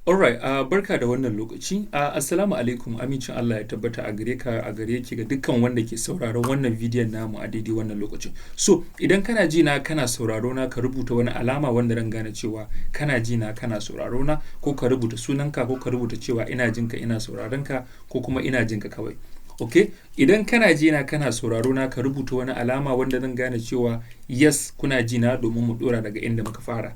Alright, barka da wannan lokaci. Assalamu alaikum, amincin Allah ya tabbata a gare ka, a gare ki ga dukkan wanda ke sauraron wannan bidiyon namu a daidai wannan lokacin. So, idan kana ji na kana sauraro na, ka rubuta wani alama wanda ran gane cewa kana ji na kana sauraro na, ko ka rubuta sunanka, ko ka rubuta cewa ina jinka ina sauraron ka, ko kuma ina jinka kawai. Okay? Idan kana ji na kana sauraro na, ka rubuta wani alama wanda zan gane cewa yes kuna ji na, domin mu dora daga inda muka fara.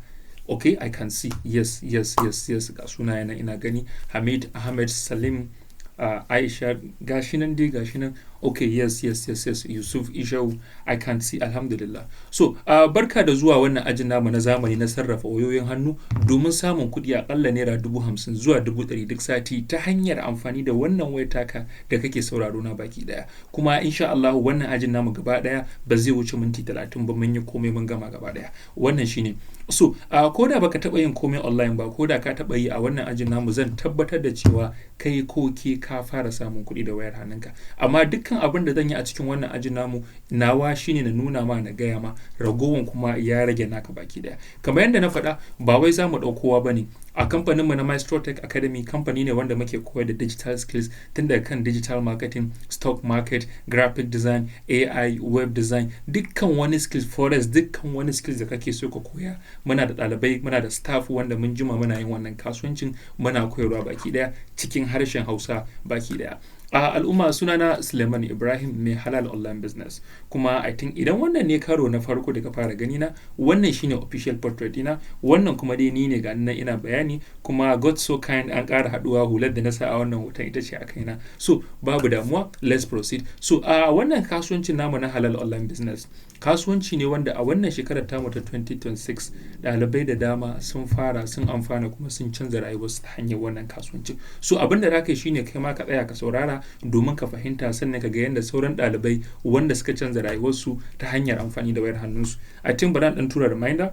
Okay, I can see. Yes. Ga sunayen ina gani. Hamid, Ahmed, Salim, Aisha, gashi nan. Okay, yes. Yusuf, Ishau, I can see. Alhamdulillah. So, barka da zuwa wannan ajin namu na zamani na sarrafa wayoyin hannu domin samun kuɗi akalla naira 50,000 zuwa 100,000 duk sati ta hanyar amfani da wannan wayar taka da kake sauraro na baki daya. Kuma insha Allah wannan ajin namu gaba daya ba zai wuce minti 30 ba, mun yi komai mun gama gaba daya. Wannan shine. So, ko da baka taɓa yin komai online ba, ko da ka taɓa yi a wannan ajin namu, zan tabbatar da cewa kai ko ke ka fara samun kuɗi da wayar hannunka. Amma dukkan abin da zan yi a cikin wannan ajin namu, nawa shine na nuna ma, na gaya ma, ragowan kuma ya rage naka baki daya. Kamar yadda na faɗa, ba wai za mu ɗaukowa ba ne. A kamfaninmu na Maestro Tech Academy, kamfani ne wanda muke koyar da digital skills tun daga kan digital marketing, stock market, graphic design, AI, web design, dukkan wani skills, forex, dukkan wani skills da kake so ka koya. Muna da ɗalibai, muna da staff wanda mun jima muna yin wannan kasuwancin, muna koyarwa baki daya cikin harshen Hausa baki daya. Al'umma, sunana Suleiman Ibrahim, mai Halal online business. Kuma I think idan wannan ne karo na farko da ka fara gani na, wannan shine official portrait dina, wannan kuma dai ni ne ga nan ina bayani, kuma God so kind an ƙara haɗuwa, hular da na sa a wannan hoton ita ce a kaina. So, babu damuwa, let's proceed. So, wannan kasuwancin namu na Halal online business, kasuwanci ne wanda a wannan shekarar tamu ta 2026 ɗalibai da dama sun fara, sun amfana, kuma sun canza rayuwarsu ta hanyar wannan kasuwancin. So, abin da za ka yi shine kai ma ka tsaya ka saurara domin ka fahimta, sannan ka ga yadda sauran ɗalibai wanda suka canza rayuwarsu ta hanyar amfani da wayar hannunsu. I think bari ɗan tura reminder.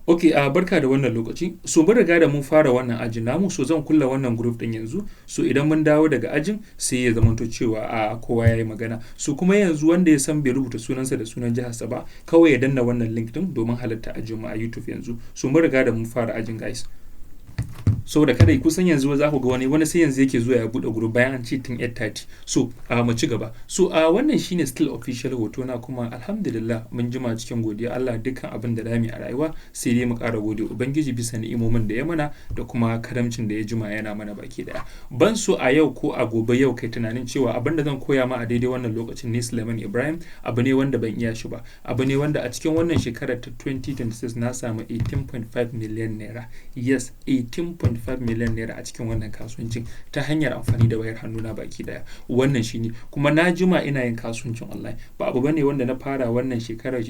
Okay, barka da wannan lokaci. So, mun riga da mun fara wannan ajin namu, so zan kulla wannan group din yanzu. So, idan mun dawo daga ajin, sai ya zamanto cewa kowa ya yi magana. So, kuma yanzu wanda ya san bai rubuta sunansa da sunan jiharsa ba, kawai ya danna wannan link din domin halatta ajin mu a YouTube yanzu. So, mun riga da mun fara ajin, guys. Saboda kada kusan yanzu za ku ga wani sai yanzu yake zuwa ya bude group bayan an ce tun 8:30. So, mu ci gaba. So, wannan shine still official hoto na, kuma alhamdulillah mun jima cikin godiya Allah dukkan abin da dami a rayuwa, sai dai mu ƙara gode ubangiji bisa ni'imomin da ya mana da kuma karamcin da ya jima yana mana baki daya. Ban so a yau ko a gobe yau kai tunanin cewa abin da zan koya ma a daidai wannan lokacin ne Suleiman Ibrahim abu ne wanda ban iya shi ba. Abu ne wanda a cikin wannan shekarar ta 2026 na samu 18.5 million naira. Yes, 18.5 miliyan naira a cikin wannan kasuwancin ta hanyar amfani da wayar hannuna baki daya. Wannan shine, kuma na jima ina yin kasuwancin online, ba abu bane wanda na fara wannan shekarar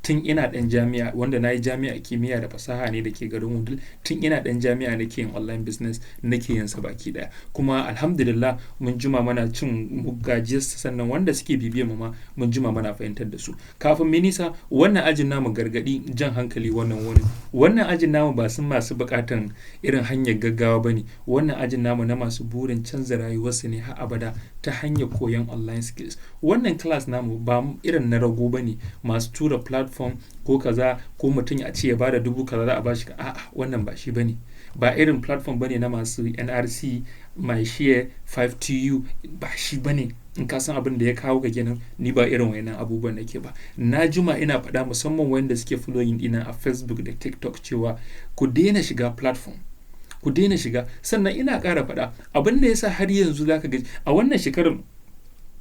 tun ina dan jami'a, wanda na yi jami'a kimiyya da fasaha ne da ke garin Wudil. Tun ina dan jami'a nake yin online business, nake yin sa baki daya. Kuma alhamdulillah mun jima mana cin gajiyarsa, sannan wanda suke bibiyar mu ma mun jima mana fahimtar da su. Kafin mu nisa, wannan ajin namu gargadi, jan hankali, wannan ajin namu ba sun masu bukatan irin hanyar gaggawa bane. Wannan ajin namu na masu burin canza rayuwarsu ne har abada ta hanyar koyon online skills. Wannan class namu ba irin na rago bane, masu tura platform ko kaza, ko mutum a ce ya bada 1000 kaza za a bashi a'a, wannan ba shi bane. Ba irin platform bane na masu NRC, my share, 5TU, ba shi bane. In ka san abin da ya kawo ka kenan, ni ba irin wayannan abubuwan nake ba. Na jima ina faɗa, musamman wanda suke following dina a Facebook da TikTok, cewa ku daina shiga platform, ku daina shiga. Sannan ina ƙara faɗa, abin da yasa har yanzu zaka ga a wannan shekarar,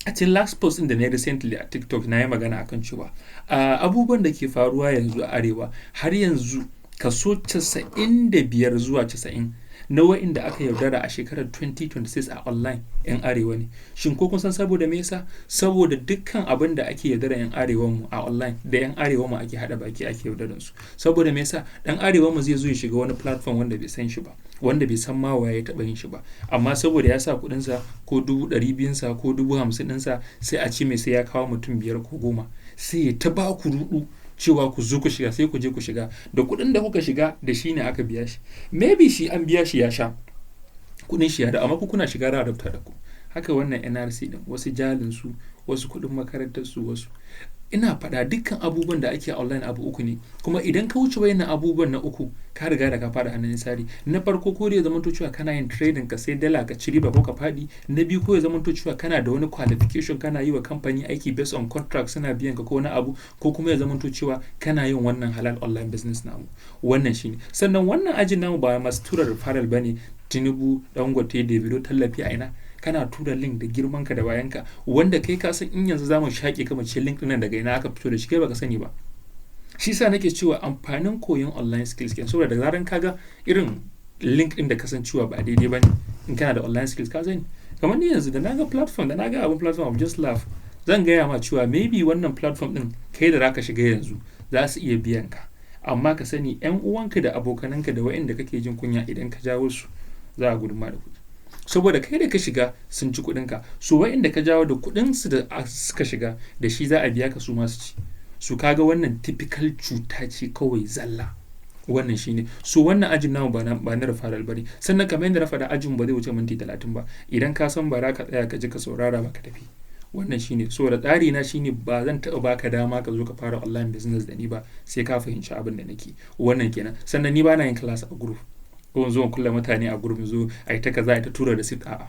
a cikin last post da na recently a TikTok, na yi magana akan cewa abubuwan da ke faruwa yanzu a Arewa, har yanzu kaso 95 zuwa 90 na wa'inda aka yaudara a shekarar 2026 a online 'yan Arewa ne. Shin ko kun san saboda me yasa? Saboda dukkan abin da ake yaudara 'yan Arewa mu a online, da 'yan Arewa mu ake hada baki ake yaudaran su. Saboda me yasa? Dan Arewa mu zai zo ya shiga wani platform wanda bai san shi ba, wanda bai san ma waye ya taba yin shi ba, amma saboda ya sa kuɗin sa ko 200,000 sa ko 50,000 din sa, sai a ce mai sai ya kawo mutum 5 ko 10, sai ya ta ba ku rudu cewa ku zo ku shiga, sai ku je ku shiga da kuɗin da kuka shiga da shi ne aka biya shi. Maybe shi an biya shi ya sha kuɗin shi ya da, amma ku kuna shiga da adapter da ku. Haka wannan NRC din, wasu jalin su, wasu kuɗin makarantar su, wasu ina faɗa dukkan abubuwan da ake online abu uku ne, kuma idan ka wuce wayannan abubuwan na uku ka riga da ka fara hannun sari. Na farko ko da ya zama cewa kana yin trading ka sai dala ka ci riba ko ka faɗi. Na biyu ko ya zama cewa kana da wani qualification kana yi wa kamfani aiki based on contract suna biyan ka ko wani abu, ko kuma ya zama cewa kana yin wannan halal online business namu. Wannan shine. Sannan wannan ajin namu ba masu tura referral bane, Tinubu, Dangote, Davido, tallafi a ina. Kana tura link da girmanka da bayanka, wanda kai ka san in yanzu zamu shaƙe ka mace link ɗin daga ina aka fito da shi, kai baka sani ba. Shi sa nake cewa amfanin koyon online skills kenan, saboda da zaran kaga irin link ɗin da kasancewa ba daidai bane, in kana da online skills ka sani. Kamar ni yanzu da naga platform, da naga abun platform of just laugh, zan gaya ma cewa maybe wannan platform ɗin kai da zaka shiga yanzu za su iya biyan ka, amma ka sani ƴan uwanka da abokananka da waɗanda kake jin kunya idan ka jawo su za a gudunma da kuɗi. Saboda kai da ka shiga sun ci kuɗinka, so wa'inda ka jawo da kuɗinsu da suka shiga da shi za a biya ka su masu ci. Su kaga wannan typical cuta ce kawai zalla. Wannan shine. So wannan ajin namu ba na referral bane. Sannan kamar yadda na faɗa, ajin ba zai wuce minti 30 ba. Idan ka san ba za ka tsaya ka ji ka saurara ba ka tafi. Wannan shine. So da tsari na shine ba zan taɓa baka dama ka zo ka fara online business da ni ba sai ka fahimci abin da nake. Wannan kenan. Sannan ni ba na yin class a group. Ko zo kulle mutane a gurbin zo a yi ta kaza a ta tura da sit. A'a,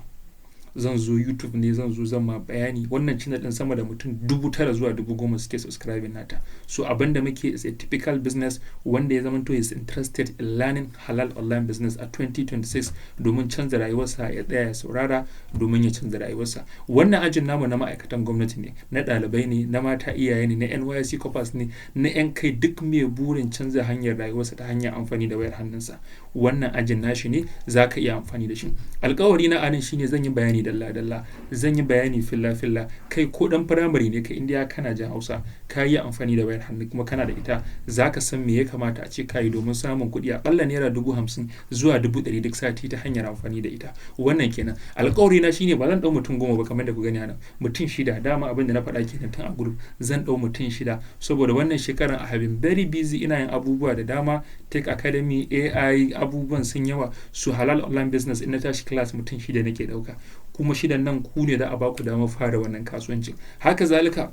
zan zo YouTube ne, zan ma bayani. Wannan channel din sama da mutum 9,000 zuwa 10,000 suke subscribing nata. So abinda muke is a typical business wanda ya zama to is interested in learning halal online business a 2026 domin canza rayuwarsa, ya tsaya ya saurara domin ya canza rayuwarsa. Wannan ajin namu na ma'aikatan gwamnati ne, na ɗalibai ne, na mata iyaye ne, na NYSC corpus ne, na 'yan kai duk mai burin canza hanyar rayuwarsa ta hanyar amfani da wayar hannunsa. Wannan ajin nashi ne, za ka iya amfani da shi. Alƙawari na anan shine zan yi bayani dalla-dalla, zan yi bayani filla-filla. Kai ko dan firamare ne, kai indiya kana jin Hausa, ka yi amfani da wayar hannu kuma kana da ita, za ka san me ya kamata a ce ka yi domin samun kuɗi aƙalla naira 50,000 zuwa 100,000 duk sati ta hanyar amfani da ita. Wannan kenan. Alƙawari na shine ba zan ɗau mutum 10 ba kamar da ku gani anan, mutum 6. Dama abin da na faɗa kenan tun a group, zan ɗau mutum 6 saboda wannan shekaran I have been very busy, ina yin abubuwa da dama, Tech Academy, AI, abubuwan sun yawa. Su halal online business in na tashi class mutum 6 nake ɗauka. Kuma 6 nan ku ne za a baku damar fara wannan kasuwancin. Haka zalika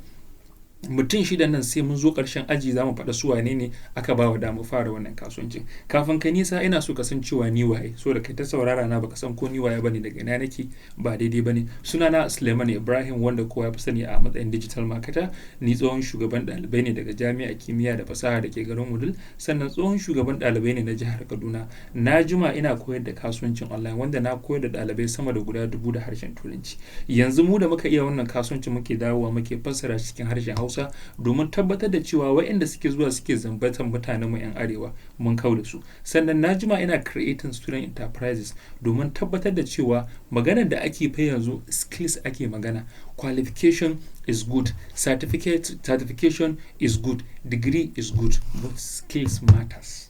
mutum 6 nan sai mun zo ƙarshen aji za mu faɗa su wane ne aka ba wa damar fara wannan kasuwancin. Kafin ka nisa ina so ka san cewa ni waye, so da kai ta saurara na baka san ko ni waye bane, daga ina nake, ba daidai bane. Sunana Suleiman Ibrahim, wanda kowa ya fi sani a matsayin digital marketer. Ni tsohon shugaban ɗalibai ne daga Jami'ar Kimiyya da Fasaha da ke garin Wudil, sannan tsohon shugaban ɗalibai ne na jihar Kaduna. Na jima ina koyar da kasuwancin online, wanda na koyar da ɗalibai sama da guda 1000 da harshen Turanci. Yanzu mu da muka iya wannan kasuwancin muke dawowa muke fassara cikin harshen Hausa domin tabbatar da cewa waɗanda suke zuwa suke zambatan mutanen mu 'yan arewa mun kau da su. Sannan na jima ina creating student enterprises domin tabbatar da cewa maganar da ake fa yanzu skills ake magana. Qualification is good, certification is good, degree is good, but skills matters.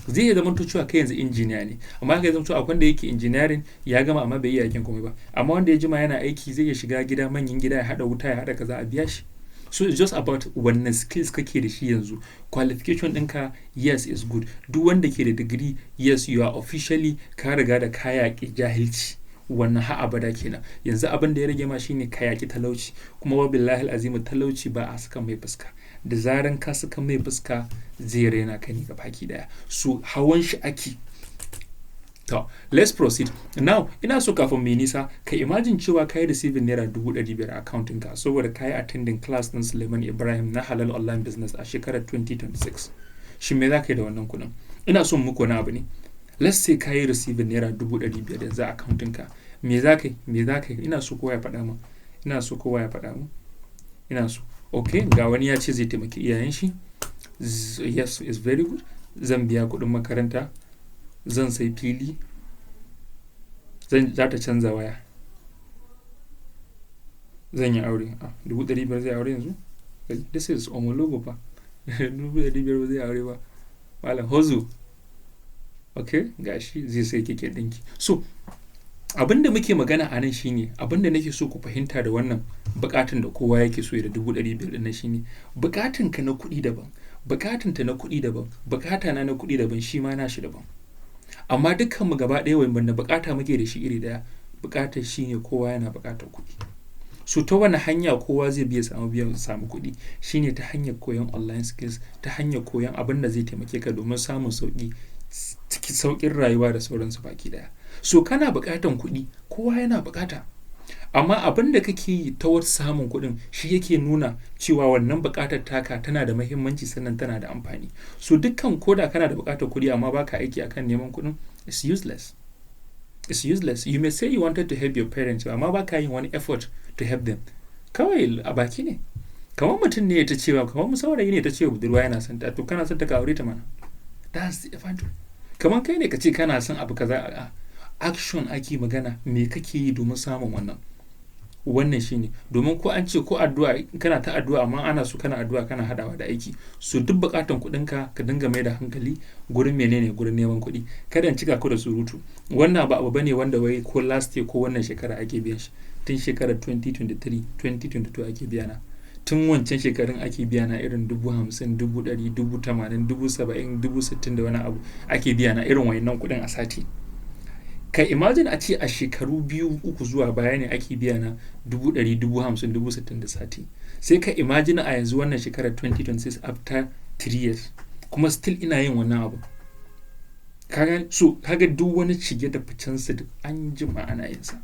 Zai iya zama cewa kai yanzu injiniya ne, amma kai zama cewa akwai wanda yake engineering ya gama amma bai yi aikin komai ba, amma wanda ya jima yana aiki zai iya shiga gida, manyan gida, ya haɗa wuta, ya haɗa kaza, a biya shi. So it's just about wannan skills kake da shi yanzu. Qualification ɗinka, yes, is good. Duk wanda ke da degree, yes, you are officially ka riga da ka yaƙi jahilci. Wannan ha abada kenan. Yanzu abin da ya rage ma shine ka yaƙi talauci. Kuma wa billahi azimu, talauci ba a saka mai fuska. Da zaran ka saka mai fuska zai raina ka ne gabaki daya. So hawan shi ake. To, let's proceed. Now, ina so kafin mai nisa, ka imagine cewa ka yi receiving naira 500,000 a accounting ka saboda ka yi attending class ɗin Suleiman Ibrahim na halal online business a shekarar 2026. Shin me za ka yi da wannan kuɗin? Ina son muku wani abu ne. Let's say ka yi receiving naira 500,000 yanzu a accounting ka. Me za ka yi? Me za ka yi? Ina so kowa ya faɗa mu. Ina so. Okay, ga wani ya ce zai taimaki iyayen shi. Yes, it's very good. Zan biya kuɗin makaranta. Zan sai fili, za ta canza waya, zan yi aure. 500,000 zai aure yanzu? This is homologo fa. 500,000 ba zai aure ba. Malam hozu. Okay, gashi zai sai keke ɗinki. So abinda muke magana a nan shine, abinda nake so ku fahimta da wannan bukatun da kowa yake so ya da 500,000 ɗin nan shine, bukatun ka na kuɗi daban, bukatun ta na kuɗi daban, bukata na kuɗi daban, shi ma na shi daban. Amma dukkanmu gaba ɗaya wanda bukata muke da shi iri ɗaya, bukatar shi ne kowa yana bukatar kuɗi. So ta wani hanya kowa zai biya samu kuɗi shine ta hanyar koyon online skills, ta hanyar koyon abin da zai taimake ka domin samun sauƙin rayuwa da sauransu baki daya. So kana buƙatan kuɗi, kowa yana buƙata, amma abin da kake yi ta wata samun kuɗin shi yake nuna cewa wannan buƙatar taka tana da muhimmanci sannan tana da amfani. So dukkan koda kana da buƙatar kuɗi amma baka aiki akan neman kuɗin, it's useless. It's useless. You may say you wanted to help your parents, amma baka yin wani effort to help them. Kawai a baki ne. Kamar mutum ne ta cewa, kamar saurayi ne ta ce budurwa yana son ta, to kana son ta ka aure ta mana. That's the advantage. Kamar kai ne ka ce kana son abu kaza, action ake magana, me kake yi domin samun wannan. Wannan shine domin ko an ce ko addu'a kana ta addu'a amma ana so kana addu'a kana hadawa da aiki. So duk bukatan kuɗin ka dinga mai da hankali gurin menene, gurin neman kuɗi. Kada in cika ku da surutu. Wannan ba abu bane wanda wai ko last year ko wannan shekara ake biyan shi. Tun shekarar 2023, 2022 ake biya na. Tun wancan shekarun ake biya na irin 50,000, 100,000, 80,000, 70,000, 60,000 da wani abu ake biya na irin wayannan kuɗin a sati. Ka imagine a ce a shekaru 2-3 zuwa baya ne ake biya na 100,000, 50,000, 60,000 da sati. Sai ka imagine a yanzu wannan shekarar 2026 after 3 years kuma still ina yin wannan abu. Kaga duk wani shige da ficen su duk an jima ana yin sa.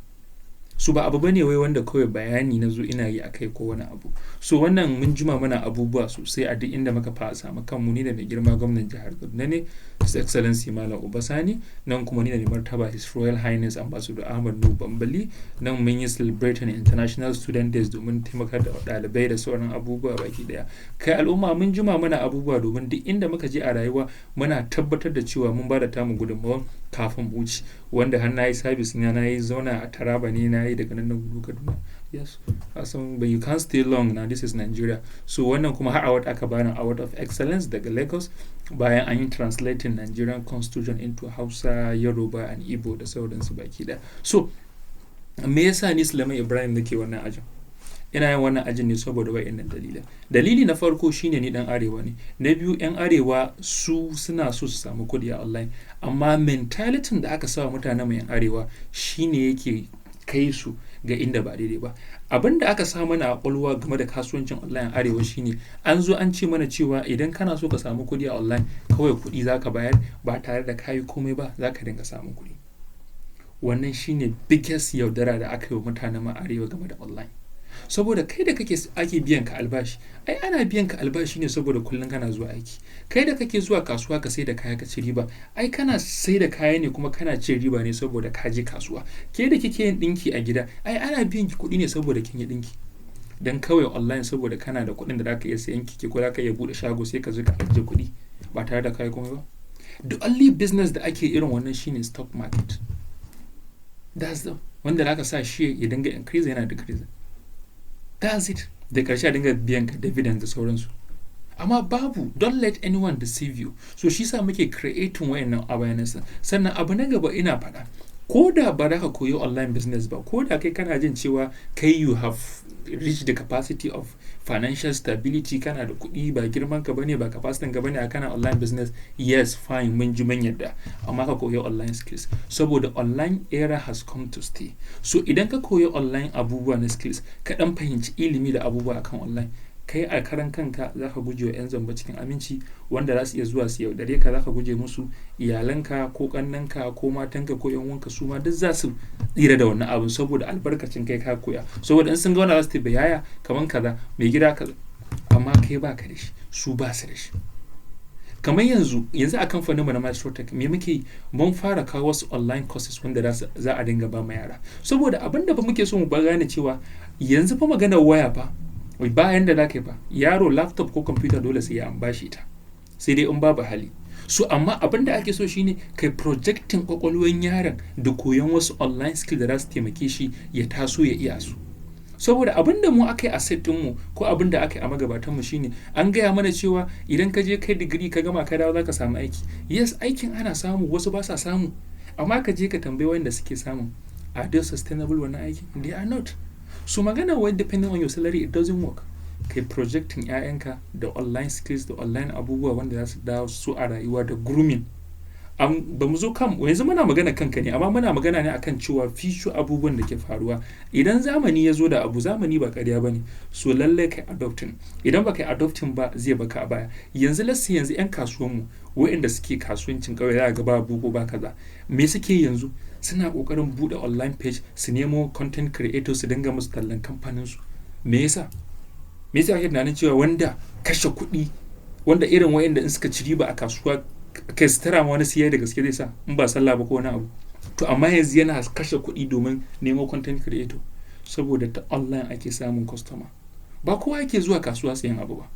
So ba abu bane wai wanda kawai bayani na zo ina yi akai ko wani abu. So wannan mun jima mana abubuwa sosai a duk inda muka fa samu kanmu, ni da mai girma gwamnan jihar Kaduna ne, His Excellency Malam Obasani, nan kuma ni da mai martaba His Royal Highness Ambassador Ahmad Nuhu Bambali, nan mun yi celebrating International Student Days domin taimaka da ɗalibai da sauran abubuwa baki daya. Kai al'umma mun jima mana abubuwa domin duk inda muka je a rayuwa muna tabbatar da cewa mun bada tamu gudunmawar kafin mu wuce, wanda har nayi service na yi zauna a Taraba ne, na yi daga nan gudu Kaduna. Yes, but you can't stay long now, this is Nigeria. So wannan kuma har award aka bani, award of excellence daga Lagos, bayan an yi translating Nigerian constitution into Hausa, Yoruba and Igbo da sauransu baki daya. So me yasa ni Sulaiman Ibrahim nake wannan ajin? Ina yin wannan ajin ne saboda wa'annan dalilan. Dalili na farko shine ni dan Arewa ne. Na biyu, yan Arewa su suna so su samu kuɗi a online, amma mentality da aka sa mutanen mu yan Arewa shine yake kai su ga inda ba daidai ba. Abin da aka sa mana a ƙwaƙwalwa game da kasuwancin online Arewa shine an zo an ce mana cewa idan kana so ka samu kuɗi a online kawai kuɗi zaka bayar ba tare da kayi komai ba, zaka dinga samun kuɗi. Wannan shine biggest yaudara da aka yi wa mutanen mu Arewa game da online. Saboda kai da ake biyan ka albashi, ai ana biyan ka albashi ne saboda kullum kana zuwa aiki. Kai da kake zuwa kasuwa ka sai da kaya ka ci riba, ai kana sai da kaya ne kuma kana cin riba ne saboda ka je kasuwa. Ke da kike yin dinki a gida, ai ana biyan ki kuɗi ne saboda kin yi dinki. Dan kawai online saboda kana da kuɗin da zaka iya sayan keke ko zaka iya bude shago sai ka zo ka ajiye kuɗi ba tare da kai komai ba. The only business da ake irin wannan shine stock market. That's the wanda zaka sa shi ya dinga increase yana decrease. That's it. Da ƙarshe a dinga biyan ka dividends da sauransu. Amma babu, don't let anyone deceive you. So shi sa muke creating wayannan awareness. Sannan abu na gaba ina faɗa, ko da ba za ka koyi online business ba, ko da kai kana jin cewa kai you have reached the capacity of financial stability, kana da kuɗi, ba girman ka bane, ba capacity ka bane a kana online business, yes fine, mun ji mun yadda, amma ka koyi online skills saboda online era has come to stay. So idan ka koyi online abubuwa na skills, ka dan fahimci ilimi da abubuwa akan online, kai a karan kanka za ka guje wa 'yan zamba cikin aminci wanda za su iya zuwa su yaudare ka, za ka guje musu, iyalanka ko kannanka ko matanka ko 'yan uwanka su ma duk za su tsira da wannan abin saboda albarkacin kai ka koya. Saboda in sun ga wannan za su yaya kaman kaza mai gida kaza, amma kai ba ka da shi, su ba su da shi. Kamar yanzu a kamfanin mu na Maestro me muke yi, mun fara kawo wasu online courses wanda za a dinga ba ma yara, saboda abinda ba muke so mu ba gane cewa yanzu fa maganar waya fa bayan da zaka yi ba, yaro laptop ko computer dole sai ya an bashi ta, sai dai in babu hali. So amma abin da ake so shine kai projecting kwakwalwan yaron da koyon wasu online skill da za su taimake shi ya taso ya iya su. Saboda abin da mu aka yi a set mu ko abin da aka yi a magabatan mu shine an gaya mana cewa idan ka je kai digiri ka gama ka dawo zaka samu aiki. Yes, aikin ana samu, wasu ba sa samu, amma ka je ka tambayi wanda suke samu, are they sustainable wannan aikin? They are not. So magana wai depending on your salary, it doesn't work. Kai projecting 'ya'yanka da online skills da online abubuwa wanda za su dawo su a rayuwa da grooming. ba mu zo kan yanzu muna magana kanka ne, amma muna magana ne akan cewa future abubuwan da ke faruwa. Idan zamani ya zo da abu, zamani ba ƙarya ba ne, so lallai kai adopting. Idan ba kai adopting ba zai baka a baya. Yanzu yanzu 'yan kasuwanmu waɗanda suke kasuwancin ƙauye za ga ba buko ba kaza, me suke yanzu? Suna ƙoƙarin buɗe online page su nemo content creators su dinga musu tallan kamfaninsu. Me yasa ake tunanin cewa wanda kashe kuɗi, wanda irin waɗanda in suka ci riba a kasuwa kai su tara ma wani siya da gaske zai sa in ba sallah ba ko wani abu, to amma yanzu yana kashe kuɗi domin nemo content creator saboda ta online ake samun customer. Ba kowa yake zuwa kasuwa sayan abu ba.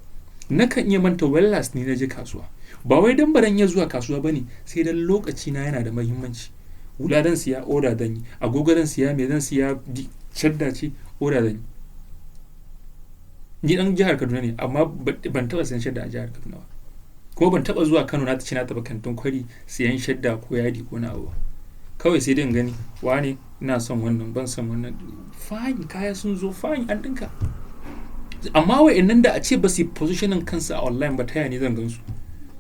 Nakan iya manta last ne na je kasuwa, ba wai dan baran iya zuwa kasuwa bane, sai dan lokaci na yana da muhimmanci. Hula dan siya, order dan yi. Agogo dan siya, me zan siya, shadda ce, order dan yi. Ni dan jihar Kaduna ne, amma ban taba sayan shadda a jihar Kaduna ba. Kuma ban taba zuwa Kano na ta ce na taba kantin kwari siyan shadda ko yadi ko na abu. Kawai sai dai in gani, wane ina son wannan, ban son wannan. Fine, kaya sun zo, fine, an dinka. Amma wa'annan da a ce ba su positioning kansu a online ba, ta yaya ne zan gansu?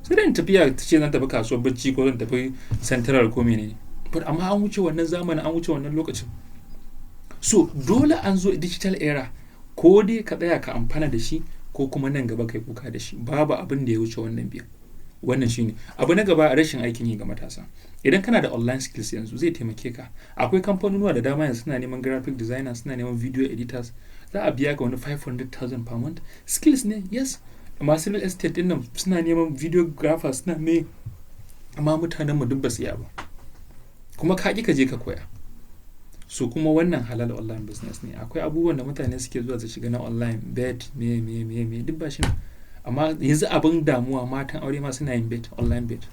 Sai dai in tafiya ta ce zan tafi kasuwar bacci ko zan tafi central ko menene. But amma an wuce wannan zamanin, an wuce wannan lokacin. So dole an zo digital era, ko dai ka tsaya ka amfana da shi ko kuma nan gaba kai kuka da shi. Babu abin da ya wuce wannan biyan. Wannan shine abu na gaba, rashin aikin yi ga matasa. Idan kana da online skills yanzu zai taimake ka. Akwai kamfanonuwa da dama yanzu suna neman graphic designers, suna neman video editors. Za a biya ka wani 500,000 per month. Skills ne, yes. Masu real estate din nan suna neman videographers, suna me, amma mutanen mu duk ba su iya ba. Kuma ka ƙi ka je ka koya. So kuma wannan halal online business ne. Akwai abubuwan da mutane suke zuwa su shiga na online bet me duk ba shi ne. Amma yanzu abin damuwa, matan aure ma suna yin bet, online bet.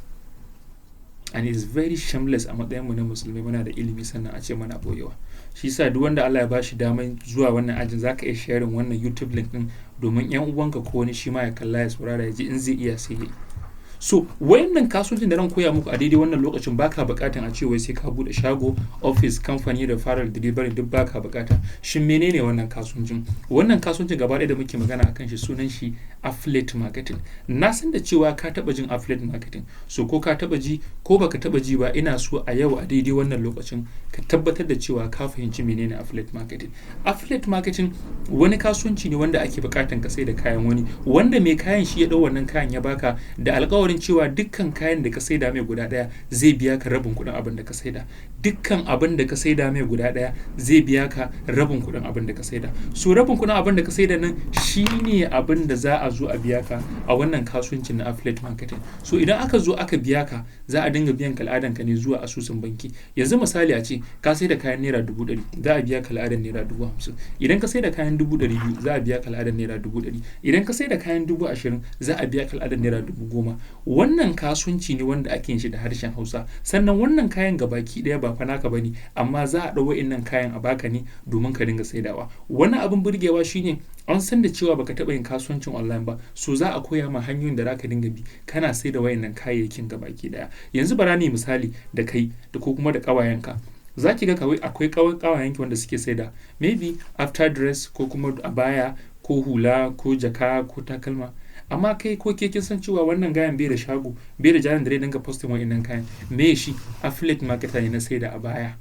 And it is very shameless a matsayin mu na musulmai, muna da ilimi sannan a ce mana boyewa. Shi yasa duk wanda Allah ya bashi daman zuwa wannan ajin zaka iya sharing wannan YouTube link din domin yan uwanka ko wani shi ma ya kalla ya saurara ya ji in zai iya sai yi. So wayannan kasuwancin da ran koya muku a daidai wannan lokacin baka bukatan a ce wai sai ka bude shago, office, kamfani da fara delivery, duk baka bukata. Shin menene wannan kasuwancin? Wannan kasuwancin gaba ɗaya da muke magana akan shi sunan shi affiliate marketing. Na san da cewa ka taba jin affiliate marketing. So ko ka taba ji ko baka taba ji ba, ina so a yau a daidai wannan lokacin ka tabbatar da cewa ka fahimci menene affiliate marketing. Affiliate marketing wani kasuwanci ne wanda ake bukatan ka sai da kayan wani, wanda mai kayan shi ya dau wannan kayan ya baka da alƙawarin cewa dukkan kayan da ka saida mai guda daya zai biya ka rabin kuɗin abin da ka saida. Dukkan abin da ka saida mai guda daya zai biya ka rabin kuɗin abin da ka saida. So rabin kuɗin abin da ka saida nan shine abin da za a zo a biya ka a wannan kasuwancin na affiliate marketing. So idan aka zo aka biya ka, za a dinga biyan ka al'adan ka ne zuwa asusun banki. Yanzu misali a ce ka saida kayan naira 100,000, za a biya ka al'adan naira 50,000. Idan ka saida kayan 200,000, za a biya ka al'adan naira 100,000. Idan ka saida kayan 20,000, za a biya ka al'adan naira 10,000. Wannan kasuwanci ne wanda ake yin shi da harshen Hausa. Sannan wannan kayan gabaki daya ba fa naka bane, amma za a dau wa'annan kayan a baka ne domin ka dinga saidawa. Wannan abin burgewa shine an san da cewa baka taba yin kasuwancin online ba, so za a koya ma hanyoyin da zaka dinga bi kana saida wa'annan kayayyakin gabaki daya. Yanzu bara ne misali da kai da ko kuma da kawayenka. Za ki ga kawai akwai kawayenki wanda suke saida maybe after dress ko kuma abaya ko hula ko jaka ko takalma. Amma kai ko ke kin san cewa wannan gayan bai da shago, bai da jarin da zai dinga posting wa'annan kayan. Me shi affiliate marketer ne na saida a baya.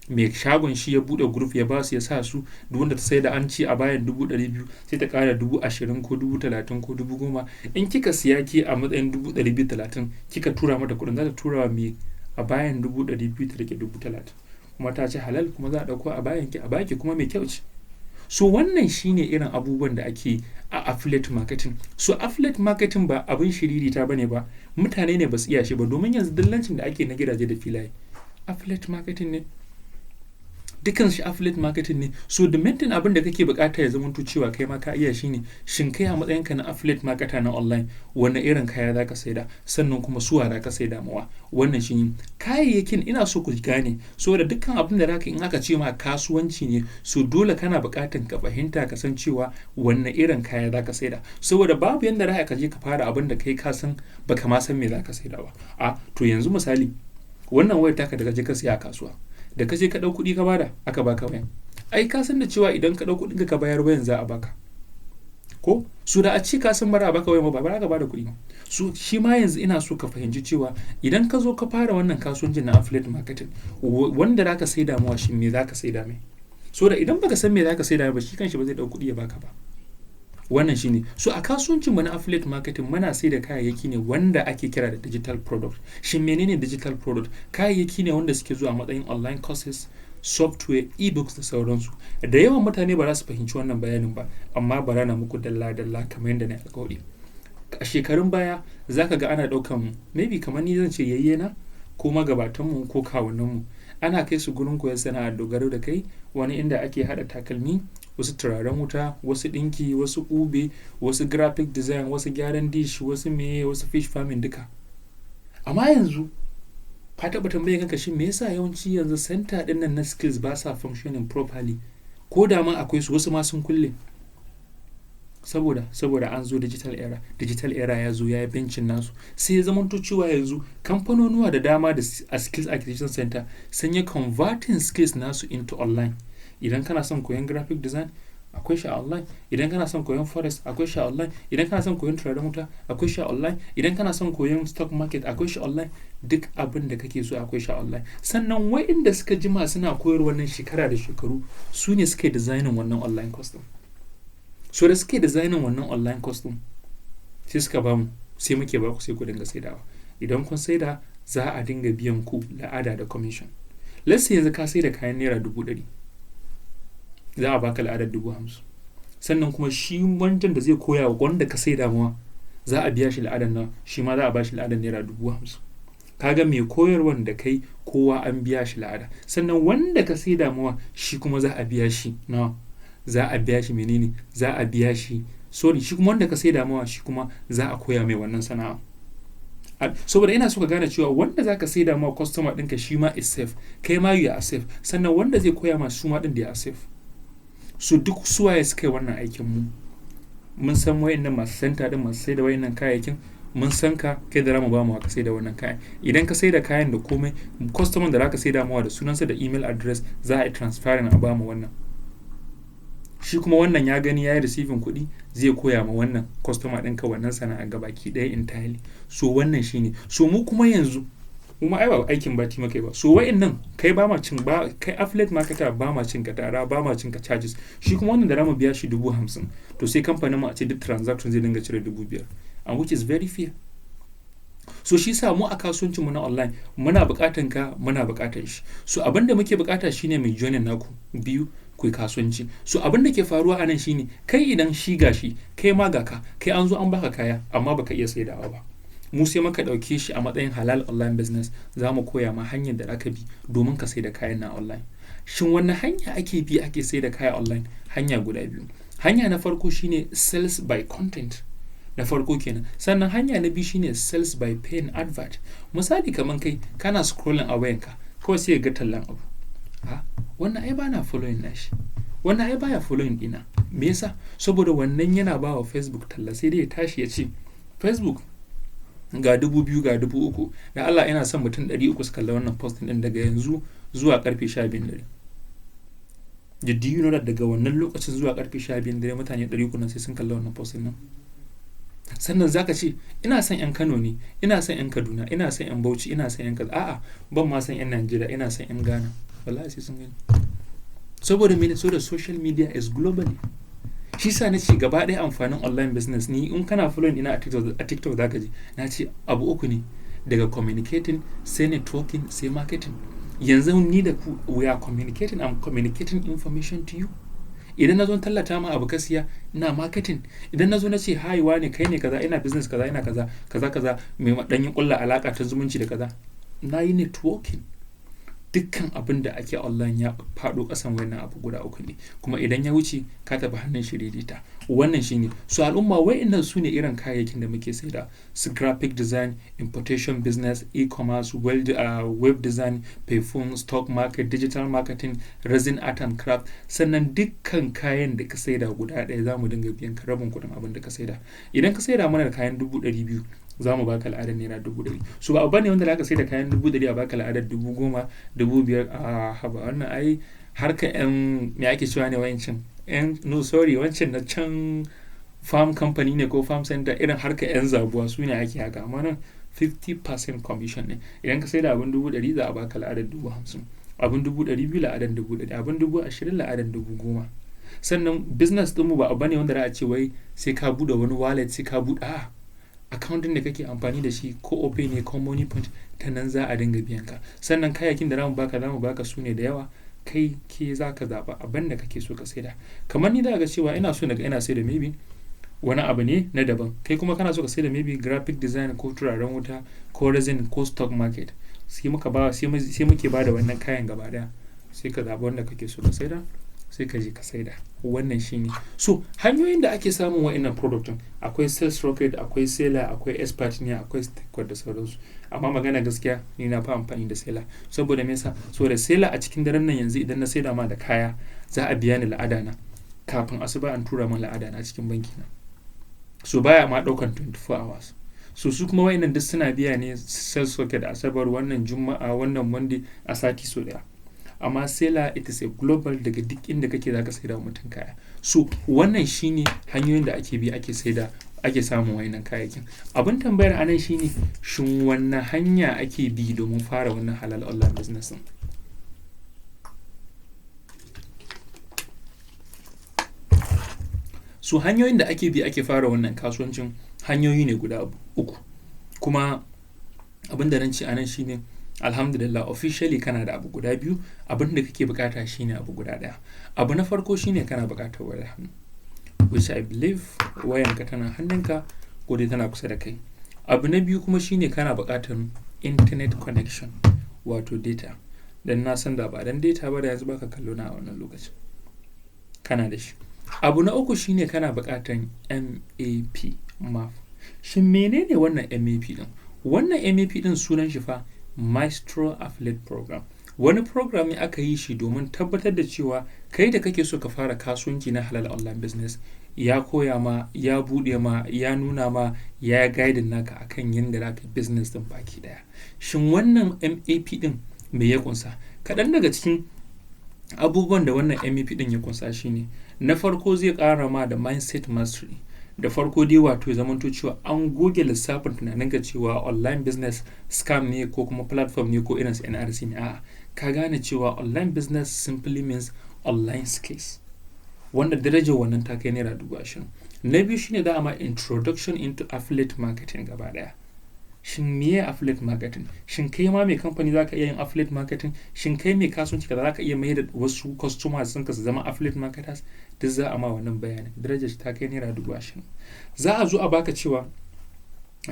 Mai shagon shi ya bude group ya ba su, ya sa su, duk wanda ta saida an ci a bayan 200,000 sai ta kara 20,000 ko 30,000 ko 10,000. In kika siya ki a matsayin 230,000 kika tura mata kuɗin, za ta tura wa mai a bayan 200,000 ta rike 30,000. Kuma ta ce halal, kuma za a dauko a bayan ki a baki kuma mai kyau ce. So wannan shine irin abubuwan da ake a affiliate marketing. So affiliate marketing ba abin shiririta bane ba, mutane ne ba su iya shi ba, domin yanzu dillancin da ake na gidaje da filaye affiliate marketing ne. Dukkan shi affiliate marketing ne. So the main thing abin da kake bukata ya zamanto cewa kai ma ka iya shi ne, shin kai a matsayin ka na affiliate marketer na online wanne irin kaya zaka saida, sannan kuma suwa zaka saida mawa. Wannan shi kayayyakin ina so ku gane, so da dukkan abin da zaka in aka ce ma kasuwanci ne, so dole kana bukatan ka fahimta ka san cewa wanne irin kaya zaka saida. Saboda babu yanda za ka je ka fara abin da kai ka san baka ma san me zaka saida ba. To yanzu misali wannan wayar taka da kaje ka siya a kasuwa, da kaje ka dau kuɗi ka bada aka baka wayan, ai ka san da cewa idan ka dau kuɗin ka bayar wayan za a baka. ko su da a ce ka san bara baka wayan ba ka bada kuɗi ba. So shi ma yanzu ina so ka fahimci cewa idan ka zo ka fara wannan kasuwancin na affiliate marketing wanda zaka saida mawa shi me zaka saida mai, so da idan baka san me zaka saida ba shi kanshi ba zai dau kuɗi ya baka ba. Wannan shine. So a kasuwancin mu na affiliate marketing muna saida kayayyaki ne wanda ake kira da digital product. Shin menene digital product? Kayayyaki ne wanda suke zuwa matsayin online courses, software, ebooks da sauransu. Da yawan mutane ba za su fahimci wannan bayanin ba, amma bara na muku dalla-dalla kamar yadda na alƙawari. A shekarun baya za ka ga ana ɗaukan maybe kamar ni zan ce yayyena ko magabatanmu ko kawunanmu, ana kai su gurin koyon sana'ar dogaro da kai, wani inda ake haɗa takalmi, wasu turaren wuta, wasu ɗinki, wasu ube, wasu graphic design, wasu gyaran dish, wasu meye, wasu fish farming duka. Amma yanzu ka taɓa tambaye kanka shin me yasa yawanci yanzu center ɗin nan na skills ba sa functioning properly, ko da ma akwai su wasu ma sun kulle? Saboda an zo digital era ya zo ya yi bencin nasu, sai ya zamanto cewa yanzu kamfanonuwa da dama da a skills acquisition center sun yi converting skills nasu into online. Idan kana son koyon graphic design akwai shi a online, idan kana son koyon forex akwai shi a online, idan kana son koyon turaren wuta akwai shi a online, idan kana son koyon stock market akwai shi online, duk abin da kake so akwai shi a online. Sannan wa'inda suka jima suna koyar wannan shekara da shekaru su ne suka yi designing wannan online course din. So da suke designing wannan online course din sai suka bamu, sai muke ba ku sai ku dinga saidawa. Idan kun saida za a dinga biyan ku la'ada da commission. Let's say yanzu ka saida kayan naira 100,000, za a baka la'adar 50,000. Sannan kuma shi wancan da zai koya wa wanda ka saida mawa za a biya shi la'adar nawa, shi ma za a ba shi la'adar naira 50,000. Kaga mai koyarwan da kai kowa an biya shi la'ada. Sannan wanda ka saida mawa shi kuma za a biya shi nawa, za a biya shi menene, za a biya shi shi kuma wanda ka saida mawa shi kuma za a koya mai wannan sana'a. Saboda ina so ka gane cewa wanda zaka saida mawa customer ɗinka shi ma is safe, kai ma you are safe, sannan wanda zai koya ma su ma ɗin da ya safe. So duk suwaye suka yi wannan aikin mu mun san wayannan masu center din masu saida wayannan kayayyakin, mun san ka kai da ramu ba mu ka saida wannan kayan. Idan ka saida kayan da komai, customer da zaka saida mawa da sunansa da email address za a yi transferring a ba mu wannan. Shi kuma wannan ya gani ya yi receiving kuɗi zai koya ma wannan customer ɗinka wannan sana'a gabaki ɗaya entirely. So wannan shine. So mu kuma yanzu kuma ai ba aikin bati makai ba. So wa'annan kai ba ma cin ba, kai affiliate marketer ba ma cin ka tara, ba ma cin ka charges. Shi kuma wannan da zamu biya shi 50,000, to sai kamfanin mu a ce duk transaction zai dinga cire 5,000, and which is very fair. So shi sa mu a kasuwancin mu na online muna buƙatan ka, muna buƙatan shi. So abinda muke buƙata shine mai joinin naku biyu ku yi kasuwanci. So abin da ke faruwa a nan shine kai idan shi gashi kai ma ga ka, kai an zo an baka kaya amma baka iya saidawa ba. Mu sai muka ɗauke shi a matsayin halal online business, za mu koya ma hanyar da aka bi domin ka saida kayan na online. Shin wannan hanya ake bi ake saida kaya online? Hanya guda biyu. Hanya na farko shine sales by content. Na farko kenan. Sannan hanya na biyu shine sales by paying advert. Misali kaman kai kana scrolling a wayanka, kawai sai ga tallan abu. Wannan ai bana following nashi, wannan ai baya following dina. Me yasa? Saboda wannan yana ba wa Facebook talla, sai dai ya tashi ya ce Facebook ga 2,000 ga 3,000 da Allah ina son mutum 300 su kalla wannan post din daga yanzu zuwa karfe 12 dare. Do you know that daga wannan lokacin zuwa karfe 12 dare mutane 300 nan sai sun kalla wannan post din nan? Sannan zaka ce ina son yan Kano ne, ina son yan Kaduna, ina son yan Bauchi, ina son yan kaza. A'a, ban ma son yan Najeriya, ina son yan Ghana. Wallahi sai sun gani. Saboda mene? Saboda social media is globally. Shi sa na ce gaba ɗaya amfanin online business ni in kana following ina a TikTok zaka ji na ce abu uku ne, daga communicating sai networking sai marketing. Yanzu ni da ku we are communicating, I'm communicating information to you. Idan na zo tallata ma abu ka siya ina marketing, idan na zo na ce hi wane kai ne kaza, ina business kaza, ina kaza mai ɗanyen ƙulla alaka ta zumunci da kaza, na yi networking. Dukkan abin da ake online ya faɗo ƙasan wannan abu guda uku ne, kuma idan ya wuce ka tafi hannun shiririta. Wannan shine. So al'umma wa'annan su ne irin kayayyakin da muke saida: su graphic design, importation business, e-commerce, web design, perfume, stock market, digital marketing, resin art and craft. Sannan dukkan kayan da ka saida guda ɗaya za mu dinga biyan ka rabin kuɗin abin da ka saida. Idan ka saida mana da kayan 200,000 za mu baka al'adar naira 100,000. So ba abu ne wanda zaka sai da kayan 100,000 a baka al'adar 10,000, 5,000 a haba. Wannan ai harka me ake cewa ne wancan? Wancan na can farm company ne ko farm center irin harka yan zabuwa su ne ake haka, amma nan 50% commission ne. Idan ka sai da abin 100,000 za a baka la'adar 50,000, abin 200,000 la'adar 100,000, abin 20,000 la'adar 10,000. Sannan business ɗinmu ba abu ne wanda za a ce wai sai ka buɗe wani wallet sai ka buɗe accounting da kake amfani da shi ko opay ne ko money point, ta nan za a dinga biyan ka. Sannan kayayyakin da zamu baka su ne da yawa, kai ke za ka zaɓa abin da kake so ka saida. Kamar ni da ga cewa ina so naga ina saida maybe wani abu ne na daban, kai kuma kana so ka saida maybe graphic design ko turaren wuta ko resin ko stock market, sai muke ba da wannan kayan gaba daya, sai ka zaɓi wanda kake so ka saida sai ka je ka saida. Wannan shine so hanyoyin da ake samun wa'annan product. Akwai sales rocket, akwai seller, akwai expert ne, akwai stakeholder da sauransu. Amma magana gaskiya ni na fi amfani da seller. Saboda me yasa? Saboda seller a cikin daren nan yanzu idan na saida ma da kaya za a biya ni la'ada na kafin asuba an tura min la'ada na cikin banki na, so baya ma daukan 24 hours. So su kuma wa'annan duk suna biya ne sales rocket asabar, wannan juma'a, wannan monday, a sati so daya. Amma seller it is a global, daga duk inda kake zaka saida wa mutum kaya. So wannan shine hanyoyin da ake bi ake samun wayannan kayayyakin. Abin tambayar anan shine shin wannan hanya ake bi domin fara wannan halal online business din? So hanyoyin da ake bi ake fara wannan kasuwancin hanyoyi ne guda uku. Kuma abin da nan ce anan shine alhamdulillah officially kana da abu guda biyu. Abin da kake bukata shine abu guda daya. Abu na farko shine kana bukatar wayar hannu, which I believe wayanka tana hannunka ko dai tana kusa da kai. Abu na biyu kuma shine kana bukatar internet connection, wato data. Dan na san da ba dan data ba da yanzu baka kallo na a wannan lokacin. Kana da shi. Abu na uku shine kana bukatar map. Shin menene wannan map din? Wannan map din sunan shi fa Maestro Affiliate Program. Wani program ne aka yi shi domin tabbatar da cewa kai da kake so ka fara kasuwanci na halal online business, ya koya ma, ya bude ma, ya nuna ma, ya guide naka akan yadda zaka business din baki daya. Shin wannan MAP din me ya kunsa? Kaɗan daga cikin abubuwan da wannan MAP din ya kunsa shine, na farko zai ƙara ma da mindset mastery. Da farko dai wato ya zamanto cewa an goge lissafin tunaninka cewa online business scam ne ko kuma platform ne ko irin su NRC ne. A'a, ka gane cewa online business simply means online skills, wanda darajar wannan ta kai naira 20,000. Na biyu shine da ma introduction into affiliate marketing gaba daya. Shin meye affiliate marketing? Shin kai ma mai kamfani zaka iya yin affiliate marketing? Shin kai mai kasuwanci kaza zaka iya mai da wasu customers sun ka su zama affiliate marketers? Duk za a ma wannan bayanin. Darajar ta kai naira 20,000. Za a zo a baka cewa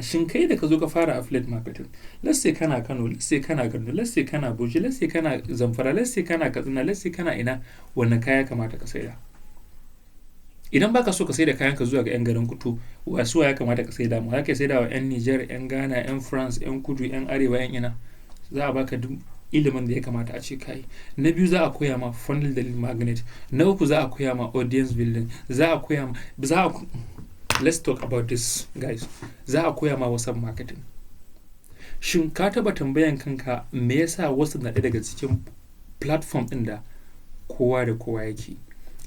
shin kai da ka zo ka fara affiliate marketing, let's say kana Kano, let's say kana Kano, let's say kana Bauchi, let's say kana Zamfara, let's say kana Katsina, let's say kana ina, wannan kaya kamata ka saida. Idan baka so ka saida kayanka zuwa ga 'yan garin kutu, wasu ya kamata ka saida mu? Zaka saida wa 'yan Niger, 'yan Ghana, 'yan France, 'yan Kudu, 'yan Arewa, 'yan ina. Za a baka duk ilimin da ya kamata a ce kai. Na biyu za a koya ma funnel da magnet. Na uku za a koya ma audience building. Let's talk about this, guys. Za a koya ma WhatsApp marketing. Shin ka taba tambayan kanka me yasa WhatsApp na daga cikin platform din da kowa da kowa yake?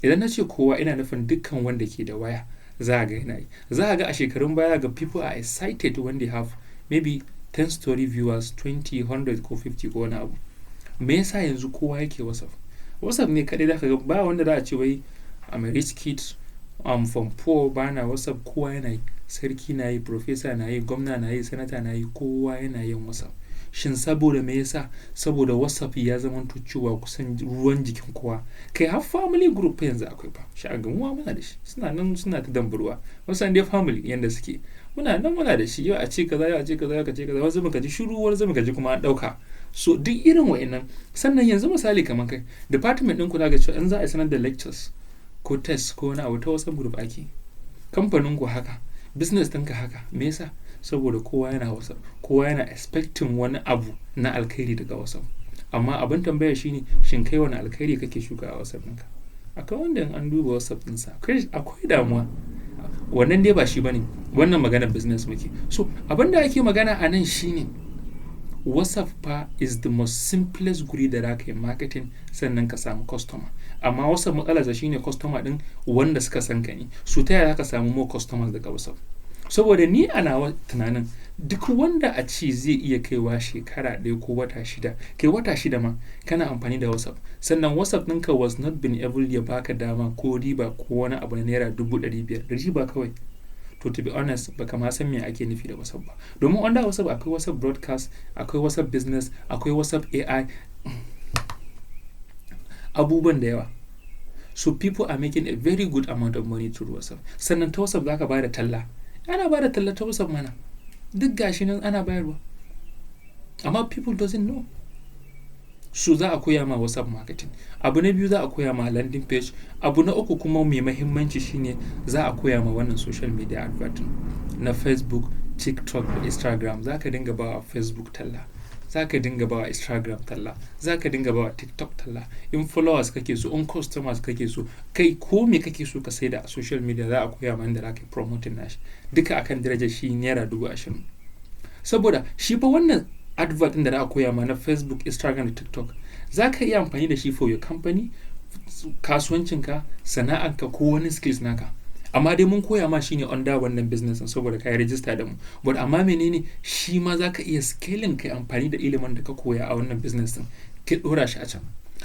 Idan na ce kowa ina nufin dukkan wanda ke da waya za a ga yana yi. Za a ga a shekarun baya ga people are excited when they have maybe 10 story viewers, 20, 100 ko 50 ko wani abu. Me yasa yanzu kowa yake WhatsApp? WhatsApp ne kadai zaka ga ba wanda za a ce wai I'm a rich kid, I'm from poor, bana WhatsApp. Kowa yana yi. Sarki na yi, professor na yi, gwamna na yi, senator na yi, kowa yana yin WhatsApp. Shin saboda me yasa? Saboda WhatsApp ya zama cewa kusan ruwan jikin kowa. Kai har family group yanzu akwai fa. Shi a gamuwa muna da shi. Suna ta damburwa. Wasan dai family yanda suke. Muna da shi. Yau a ce kaza, yau a ce kaza, yau a ce kaza. Wasu muka ji shiru, wasu muka ji kuma an dauka. So duk irin wa'annan. Sannan yanzu misali kamar kai, department ɗin ku za ga cewa in za a sanar da lectures ko test ko wani abu ta WhatsApp group ake. Kamfanin ku haka. Business ɗinka haka. Me yasa? Saboda kowa yana WhatsApp, kowa yana expecting wani abu na alkhairi daga WhatsApp. Amma abin tambaya shine, shin kai wani alkhairi kake shuka a WhatsApp ɗinka? Akwai wanda in an duba WhatsApp ɗinsa akwai damuwa. Wannan dai ba shi bane. Wannan magana business muke. So abin da ake magana a nan shine WhatsApp fa is the most simplest guri da za ka yi marketing sannan ka samu customer. amma WhatsApp matsalarsa shine customer din wanda suka san ka ne. So ta yaya ka samu more customers daga WhatsApp? Saboda ni a nawa tunanin duk wanda a ce zai iya kaiwa shekara 1 ko wata 6, kai wata 6 ma kana amfani da WhatsApp, sannan WhatsApp ɗinka was not been able ya baka dama ko riba ko wani abu na naira 500 riba kawai, to be honest baka ma san me ake nufi da WhatsApp ba. Domin under WhatsApp akwai WhatsApp broadcast, akwai WhatsApp business, akwai WhatsApp AI, abubuwan da yawa. So people are making a very good amount of money through WhatsApp. Sannan ta WhatsApp zaka bada talla, ana bada talla ta WhatsApp mana, duk gashi nan ana bayarwa, amma people doesn't know. So za a koya ma WhatsApp marketing. Abu na biyu za a koya ma landing page. Abu na uku kuma mai mahimmanci shine za a koya ma wannan social media advertising na Facebook, TikTok da Instagram. Za ka dinga bawa Facebook talla, za ka dinga bawa Instagram talla, za ka dinga bawa TikTok talla. In followers kake so, in customers kake so, kai ko me kake so ka saida a social media za a koya ma inda za ka yi promoting nashi. Duka akan darajar shi naira 20,000. Saboda shi fa wannan advert ɗin da za a koya ma na Facebook, Instagram da TikTok, za ka iya amfani da shi for your company, kasuwancinka, sana'arka ko wani skills naka. Amma dai mun koya ma shi ne under wannan business saboda ka yi register da mu. But amma menene shi ma za ka iya scaling kai amfani da ilimin da ka koya a wannan business ɗin ka ɗora shi a can.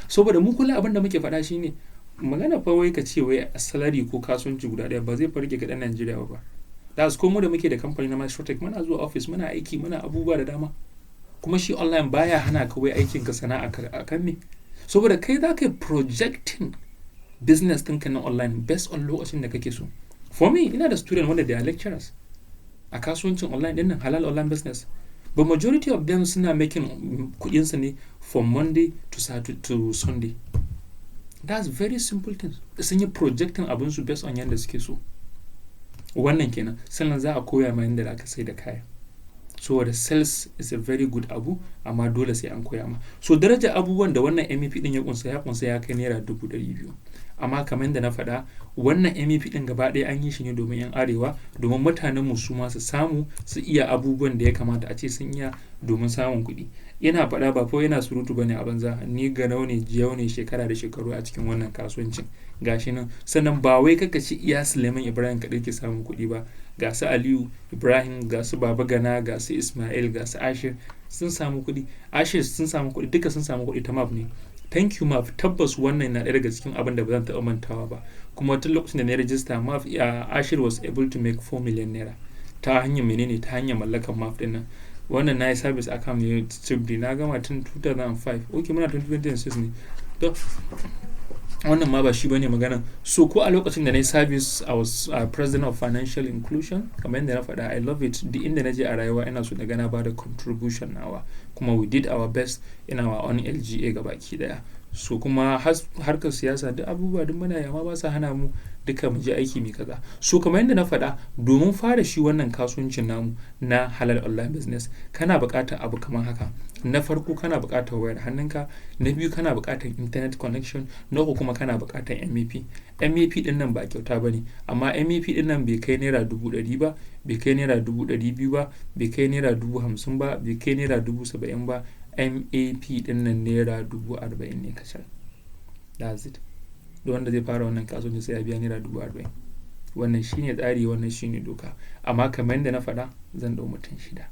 Saboda mu kula abin da muke faɗa shi ne magana fa wai ka ce wai salary ko kasuwanci guda ɗaya ba zai farke ga ɗan Najeriya ba. Da su komo da muke da kamfani na Maestro muna zuwa office, muna aiki, muna abubuwa da dama. Kuma shi online baya hana ka wai aikin ka sana'a a kan me. Saboda kai za ka yi projecting business ɗinka na online based on lokacin da kake so. For me, ina da student wanda they are lecturers a kasuwancin online ɗin nan, halal online business. But majority of them suna making kuɗinsu ne from Monday to Saturday to Sunday. That's very simple things. Sun yi projecting abinsu based on yadda suke so. Wannan kenan. Sannan za a koya ma yadda za ka sai da kaya. So the sales is a very good abu, amma dole sai an koya ma. So daraja abubuwan da wannan MEP din ya kunsa ya kai naira 200,000. Amma kamar da na faɗa, wannan MEP din gaba ɗaya an yi shi ne domin yan arewa, domin mutanen mu su ma su samu su iya abubuwan da ya kamata a ce sun iya domin samun kuɗi. Yana faɗa ba ko yana surutu bane a banza, ni ganau ne jiyau ne shekara da shekaru a cikin wannan kasuwancin. Gashi nan, sannan ba wai kaka ci iya Suleiman Ibrahim kaɗai ke samun kuɗi ba. Ga su Aliyu Ibrahim, ga su Baba Gana, ga su Ismail, ga su Ashir sun samu kuɗi. Ashir sun samu kuɗi, duka sun samu kuɗi ta MAP ne. Thank you MAP, tabbas wannan na ɗaya daga cikin abin da ba zan taɓa mantawa ba. Kuma tun lokacin da na register MAP, Ashir was able to make 4 million naira ta hanyar menene, ta hanyar mallakar MAP ɗin nan. Wannan na yi service account ne Tibdi, na gama tun 2005. Okay, muna 2026 ne. To wannan ma ba shi bane magana. So ko a lokacin da na yi service, I was president of financial inclusion. Kamar yadda na faɗa, I love it. Duk inda na je a rayuwa ina so na gana ba da contribution nawa. Kuma we did our best in our own LGA gabaki daya. So kuma harkar siyasa duk abubuwa duk muna yamma ba sa hana mu duka mu je aiki mai kaza. So kamar yadda na faɗa, domin fara shi wannan kasuwancin namu na halal online business, kana buƙatar abu kamar haka. Na farko kana buƙatar wayar hannunka, na biyu kana buƙatar internet connection, na uku kuma kana buƙatar MEP. MEP din nan ba kyauta bane, amma MEP din nan bai kai naira 100,000 ba, bai kai naira 200,000 ba, bai kai naira 50,000 ba, bai kai naira 70,000 ba. MAP din nan naira 40,000 ne kacal. That's it. Da wanda zai fara wannan kasuwanci sai ya biya naira 40,000. Wannan shine tsari, wannan shine doka. Amma kamar yadda na faɗa, zan ɗau mutum 6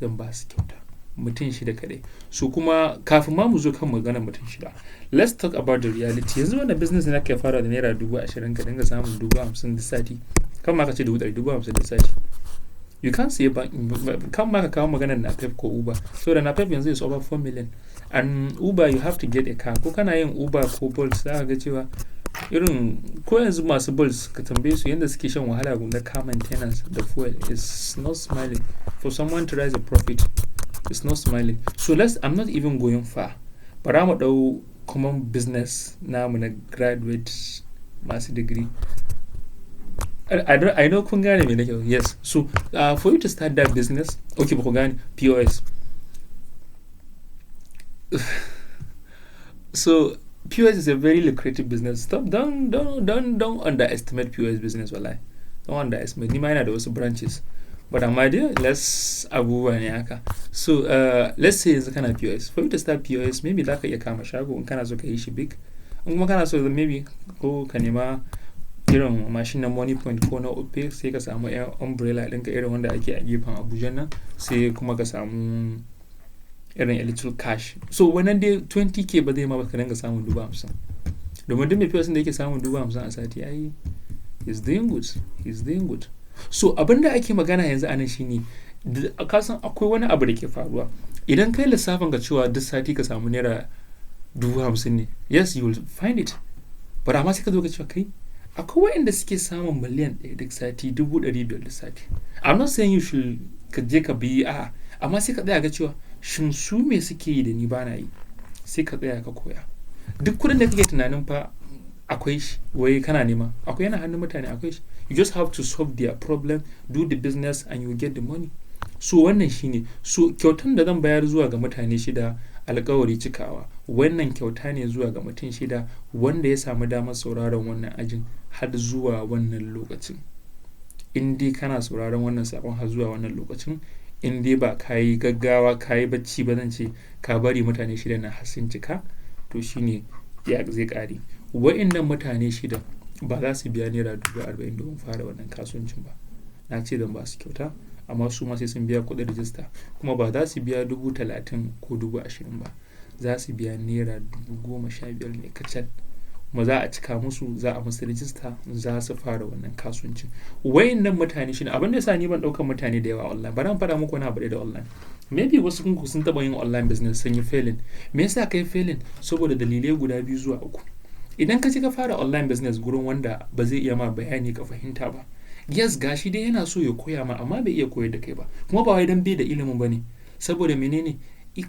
zan ba su kyauta. Mutum 6 kaɗai. So kuma kafin ma mu zo kan maganar mutum 6, let's talk about the reality. Yanzu wannan business ne ka fara da naira 20,000 ka dinga samun 50,000 da sati. Kan ma ka ce 100,000 da sati. You can't say kan ma ka kawo maganar Napep ko Uber. So da Napep yanzu is over 4 million. And Uber you have to get a car. Ko kana yin Uber ko Bolt za ka ga cewa irin ko yanzu masu Bolt ka tambaye su yadda suke shan wahala da car maintenance da fuel is not smiling. For someone to rise a profit, it's not smiling. So I'm not even going far. Bara mu dau common business namu na graduate masu degree. I know kun gane me nake. Yes. So for you to start that business, okay, ba ku gane POS. So POS is a very lucrative business. Don't underestimate POS business, wallahi. Don't underestimate. Ni ma yana da wasu branches. But my dear, let's abubuwa ne haka. So let's say yanzu kana POS. For you to start POS, maybe za ka iya kama shago in kana so ka yi shi big. in kuma kana so maybe ko ka nema irin mashin na money point ko na ope sai ka samu umbrella ɗinka irin wanda ake a gefen Abuja nan, sai kuma ka samu irin electrical cash. So wannan dai 20k ba zai ma ka dinga samun 50,000, domin duk mai fiye da yake samun 50,000 a sati ai he's doing good. So abinda ake magana yanzu anan shine ka san akwai wani abu da ke faruwa idan kai lissafin ka cewa duk sati ka samu naira 50,000 ne, yes you will find it, but amma sai ka zo ka cewa kai akwai waɗanda suke samun miliyan 1 duk sati, 500,000 duk sati. I'm not saying you should ka je ka bi amma sai ka tsaya ga cewa shin su me suke yi da ni bana yi, sai ka tsaya ka koya. Duk kudin da kake tunanin fa akwai shi wai kana nema, akwai yana hannun mutane, akwai shi. You just have to solve their problem, do the business and you get the money. So wannan shine. So kyautan da zan bayar zuwa ga mutane 6 alƙawari cikawa. Wannan kyauta ne zuwa ga mutum 6 wanda ya samu damar sauraron wannan ajin har zuwa wannan lokacin. In dai kana sauraron wannan sakon har zuwa wannan lokacin, in dai ba ka yi gaggawa ka yi bacci ba, zan ce ka bari mutane 6 na har sun cika, to shine ya zai ƙare. Wa'innan mutane 6 ba za su biya naira 40,000 domin fara wannan kasuwancin ba. Na ce zan ba su kyauta, amma su ma sai sun biya kuɗin rijista, kuma ba za su biya 30,000 ko 20,000 ba, za su biya naira 15,000 ne kacal, kuma za a cika musu, za a musu rijista, za su fara wannan kasuwancin. Wa'innan mutane 6, abin da yasa ni ban ɗaukar mutane da yawa online, bari an faɗa muku wani abu da online. Maybe wasu kunku sun taɓa yin online business sun yi failing. Me yasa kai failing? Saboda dalilai guda 2 zuwa 3. Idan ka ci ka fara online business gurin wanda ba zai iya ma bayani ka fahimta ba, yes gashi dai yana so ya koya ma amma bai iya koyar da kai ba, kuma ba wai dan bai da ilimin bane, saboda menene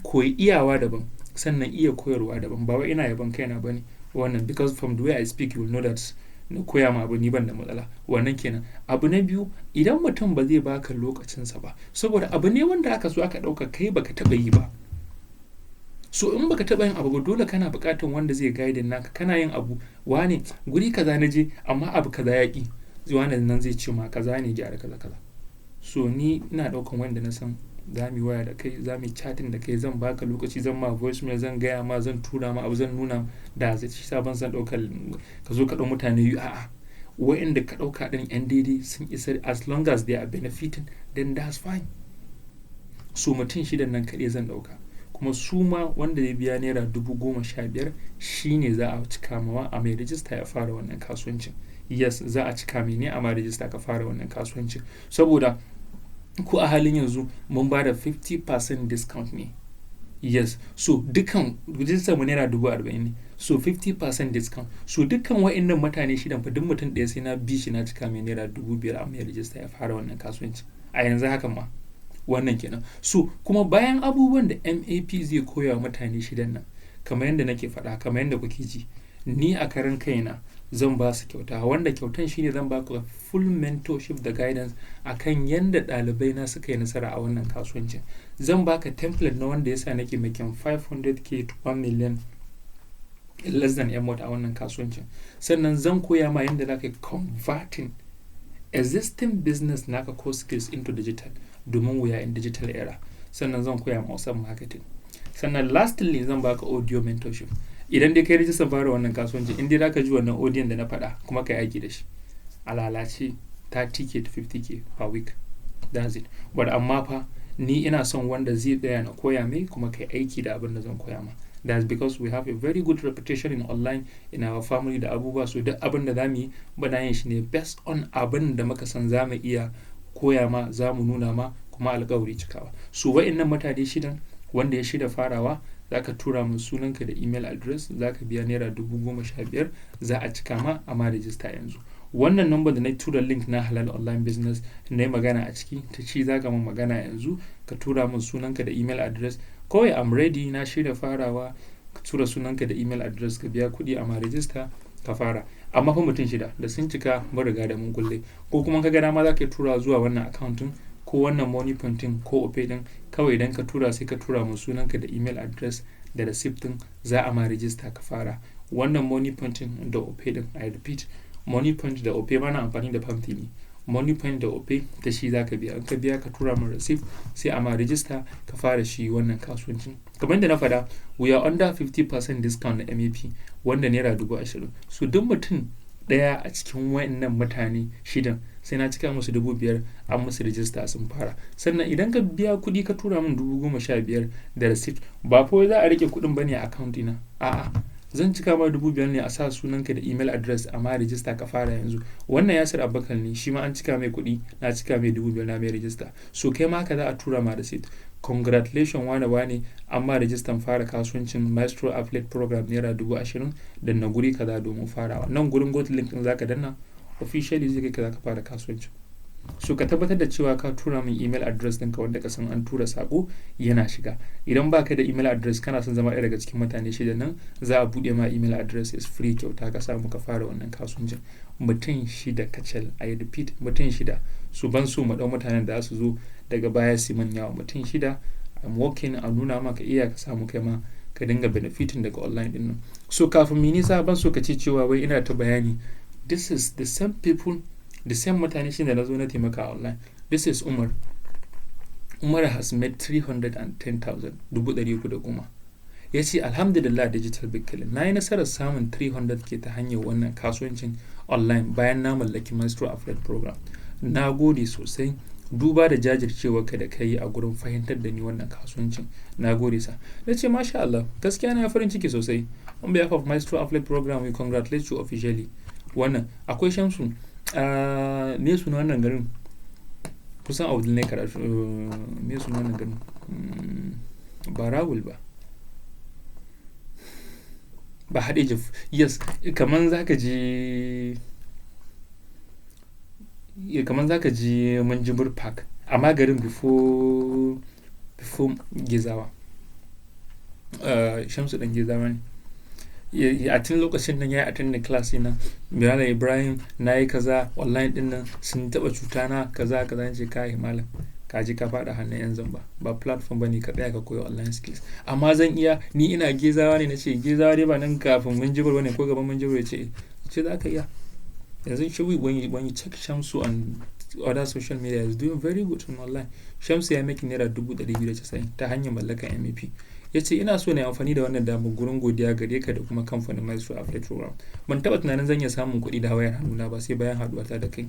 koyi iyawa daban sannan iya koyarwa daban. Ba wai ina yaban kaina bane wannan, because from the way I speak you will know that na koya ma abu ni ban da matsala. Wannan kenan. Abu na biyu, idan mutum ba zai baka lokacinsa ba, saboda abu ne wanda aka so aka ɗauka kai baka taɓa yi ba. So in baka taɓa yin abu ba, dole kana buƙatar wanda zai guide naka. Kana yin abu, wane guri kaza na je amma abu kaza ya ƙi, wane nan zai ce ma kaza ne, gyara kaza. So ni ina ɗaukan wanda na san za mu yi waya da kai, za mu yi chatting da kai, zan baka lokaci, zan ma voicemail, zan gaya ma, zan tura ma abu, zan nuna da zai ci sabon san ɗaukar ka zo ka ɗau mutane yi wa'inda ka ɗauka ɗin yan daidai sun isa, as long as they are benefiting then that's fine. So mutum 6 nan kaɗai zan ɗauka, kuma su ma wanda ya biya naira 15,000 shine za a cika mawa a mai rijista ya fara wannan kasuwancin. Yes, za a cika mai ne a mai rijista ka fara wannan kasuwancin, saboda ko a halin yanzu mun ba da 50% discount ne. Yes, so dukkan rijistar mu naira 40,000 ne, so 50% discount. So dukkan wa'annan mutane 6 fa duk mutum ɗaya sai na bi shi na cika mai naira 5,000 a mai rijista ya fara wannan kasuwanci a yanzu hakan ma. Wannan kenan. So kuma bayan abubuwan da MAP zai koya wa mutane 6 nan, kamar yadda nake faɗa, kamar yadda kuke ji, ni a karan kaina zan ba su kyauta, wanda kyautan shine zan ba ku full mentorship da guidance akan yadda ɗalibai na suka yi nasara a wannan kasuwancin. Zan baka template na wanda yasa nake making 500k to 1 million in less than a month a wannan kasuwancin. Sannan zan koya ma yadda za ka yi converting existing business naka ko skills into digital, domin we are in digital era. Sannan zan koya ma wasan marketing. Sannan lastly zan baka audio mentorship. Idan dai kai rijistar fara wannan kasuwanci, in dai za ka ji wannan audio da na faɗa kuma ka yi aiki da shi, a lalace 30k to 50k per week, that's it. But amma fa ni ina son wanda zai tsaya na koya mai kuma kai aiki da abin da zan koya ma. That's because we have a very good reputation in online in our family da abubuwa. So duk abin da za mu yi bana yin shi ne based on abin da muka san za mu iya koya ma, za mu nuna ma, kuma alƙawari cikawa. So wa'innan mutane 6 wanda ya shirya farawa, za ka tura min sunanka da email address, za ka biya naira 15,000, za a cika ma amma rijista yanzu. Wannan number da na tura link na Halal online business na yi magana a ciki, ta ci za ka min magana yanzu, ka tura min sunanka da email address. Kawai I'm ready, na shirya farawa, ka tura sunanka da email address, ka biya kuɗi amma rijista ka fara. Amma fa mutum 6 da sun cika mun riga da mun kulle, ko kuma ka ga dama za ka tura zuwa wannan accountin ko wannan money pointing ko opay din. Kawai idan ka tura sai ka tura mun sunanka da email address da receipt din, za a ma rijista ka fara. Wannan money pointing da opay din, I repeat, money point da opay mana amfani da pampi ne. money point da opay ta shi za ka biya. In ka biya ka tura min receipt sai a ma register ka fara shi wannan kasuwancin. Kamar da na faɗa, we are under 50% discount na MAP wanda naira 20,000. So duk mutum ɗaya a cikin wayannan mutane shidan sai na cika musu 5,000 an musu register sun fara. Sannan idan ka biya kuɗi ka tura min 15,000 da receipt, ba fa za a rike kuɗin bane a account ina. A'a, zan cika ma 5,000 ne a sa sunanka da email address amma register ka fara yanzu. Wannan Yasir Abubakar ne, shi ma an cika mai kuɗi, na cika mai 5,000 na mai register. So kai ma haka za a tura ma receipt. Congratulations wane amma register fara kasuwancin Maestro Affiliate Program naira 20,000 da na guri kaza domin farawa. Nan gurin go to link din zaka danna officially zai kai ka zaka fara kasuwancin. So ka tabbatar da cewa ka tura min email address ɗinka wanda ka san an tura sako yana shiga. Idan baka da email address kana son zama ɗaya daga cikin mutane shida nan, za a buɗe ma email address is free kyauta ka samu ka fara wannan kasuwancin. Mutum 6 kacal, I repeat, mutum 6. So ban so mu ɗau mutanen da su zo daga baya su manya wa. Mutum 6 I'm working a nuna maka iya ka samu kai ma ka dinga benefiting daga online din nan. So kafin mu nisa ban so ka ce cewa wai ina ta bayani, this is the same people, the same mutane shi da na zo na taimaka online. This is Umar. Umar has made 310,000, 310,000. Ya ce alhamdulillah digital big killing. Na yi nasarar samun 300k ta hanyar wannan kasuwancin online bayan na mallaki Maestro Affiliate Program. Na gode sosai duba da jajircewa ka da kai a gurin fahimtar da ni wannan kasuwancin. Na gode sa. Na ce masha Allah, gaskiya na farin ciki sosai. On behalf of Maestro Affiliate Program, we congratulate you officially. Wannan akwai Shamsu, me suna wannan garin? Kusan Abdul ne karatu, me suna wannan garin? Ba Rawul ba. Ba Hadejin. Yes, kaman zaka je Manjibur Park, amma garin before Gezawa. Shamsu dan Gezawa ne. A tun lokacin nan ya attend class ina, Malam Ibrahim nayi kaza online din nan sun taba cuta na kaza ce kai malam ka ji ka fada hannun yan zamba, ba platform bane ka tsaya ka koyi online skills. Amma zan iya, ni ina Gezawa ne, nace Gezawa dai ba nan kafin Manjibur bane ko gaban Manjibur, ce za ka iya. Yanzu shi when you check Shamsu on other social media is doing very good on online. Shamsu ya making naira 290 ta hanyar mallakan MAP. Ya ce ina so na yi amfani da wannan damar gurin godiya gare ka da kuma kamfanin Maestro Affiliate Program. Ban taɓa tunanin zan iya samun kuɗi da wayar hannuna ba sai bayan haɗuwata da kai.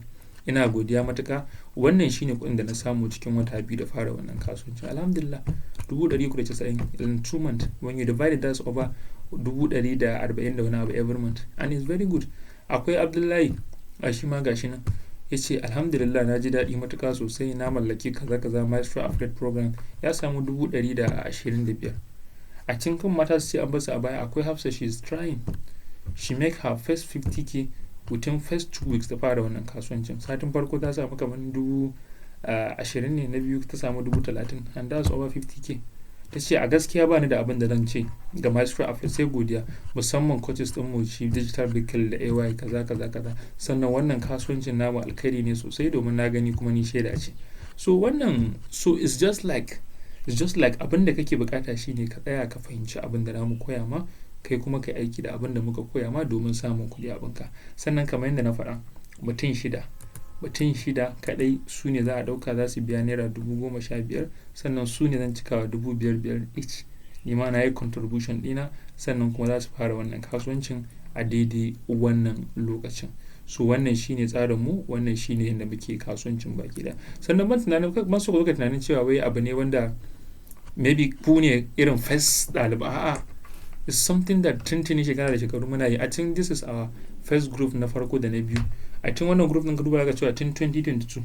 Ina godiya matuƙa. Wannan shine kuɗin da na samu cikin wata 2 da fara wannan kasuwanci. Alhamdulillah 390 in 2 months. When you divide that over 140 da wani abu every month, and it's very good. Akwai Abdullahi a shi ma gashi nan. Ya ce alhamdulillah na ji daɗi matuƙa sosai, na mallaki kaza Maestro Affiliate Program ya samu 125. A cikin mata su ce an basu a baya akwai Hafsa, she is trying. She make her first 50k within first 2 weeks ta fara wannan kasuwancin. Satin farko ta samu kamar 20 ne, na biyu ta samu 30,000 and that's over 50k. Ta ce a gaskiya ba ni da abin da zan ce ga Maestro Affiliate sai godiya, musamman coaches din mu shi digital bill da AY kaza. Sannan wannan kasuwancin namu alkhairi ne sosai domin na gani kuma ni shaida ce. So wannan it's just like abin da kake bukata shine ka tsaya ka fahimci abin da namu koya ma, kai kuma kai aiki da abin da muka koya ma domin samun kuɗi abinka. Sannan kamar yadda na faɗa, mutum shida kadai su ne za a dauka za su biya naira 15,000, sannan su ne zan cikawa 5,500 each. Ni ma na yi contribution dina, sannan kuma za su fara wannan kasuwancin a daidai wannan lokacin. So wannan shine tsarin mu, wannan shine yadda muke kasuwancin baki da. Sannan ban so ka tunanin cewa wai abu ne wanda maybe ku ne irin first ɗaliba. A'a, it's something that tuntuni shekara da shekaru muna yi. I think this is our first group na farko da na biyu. I think wannan group ɗin ka duba ga cewa tun 2022,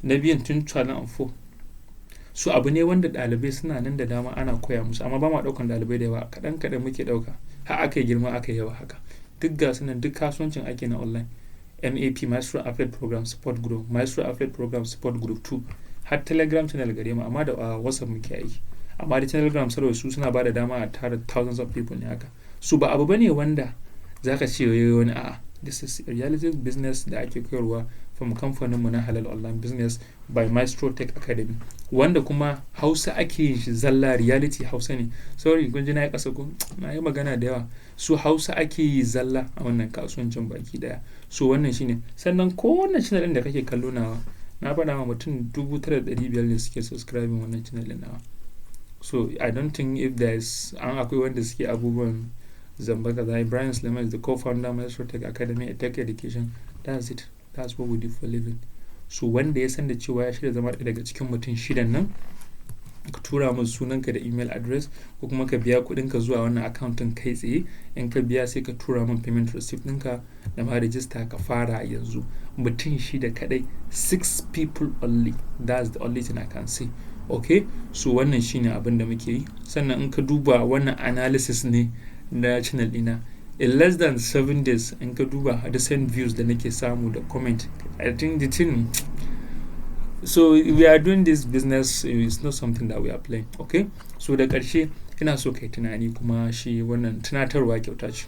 na biyun tun 2004. So abu ne wanda ɗalibai suna nan da dama ana koya musu, amma ba ma ɗaukan ɗalibai da yawa, kaɗan muke ɗauka. Har aka yi girma aka yi yawa haka. Duk ga sunan duk kasuwancin ake na online. MAP Maestro Affiliate Program Support Group, Maestro Affiliate Program Support Group 2, har Telegram channel gare mu, amma da WhatsApp muke aiki. Amma da Telegram saboda su suna ba da dama a tara thousands of people ne haka. So ba abu bane wanda zaka ce wani a'a, this is a reality business da ake koyarwa from kamfaninmu na Halal Online Business by Maestro Tech Academy, wanda kuma Hausa ake yin shi zalla, reality Hausa ne. Sorry, kun ji na yi ƙasa ko na yi magana da yawa. So Hausa ake yi zalla a wannan kasuwancin baki daya. So wannan shine. Sannan ko wannan channel ɗin da kake kallo nawa, na faɗa wa mutum 9,500 ne suke subscribing wannan channel ɗin nawa. So I don't think if there's akwai wanda suke abubuwan zamba kaza. Ibrahim Suleiman is the co-founder of Maestro Tech Academy, a tech education. That's it. That's what we do for living. So wanda ya san da cewa ya shirya zama daga cikin mutum shidan nan, ka tura min sunanka da email address, ko kuma ka biya kuɗinka zuwa wannan account ɗin kai tsaye. In ka biya sai ka tura min payment receipt ɗinka da ma register ka fara yanzu. Mutum shida kadai, 6 people only. That's the only thing I can say. Okay, so wannan shine abin da muke yi. Sannan in ka duba wannan analysis ne na channel ɗina. In less than 7 days, in ka duba the same views da nake samu da comment, I think the thing. So we are doing this business, it's not something that we are playing. Okay, so da ƙarshe ina so kai tunani, kuma shi wannan tunatarwa kyauta ce.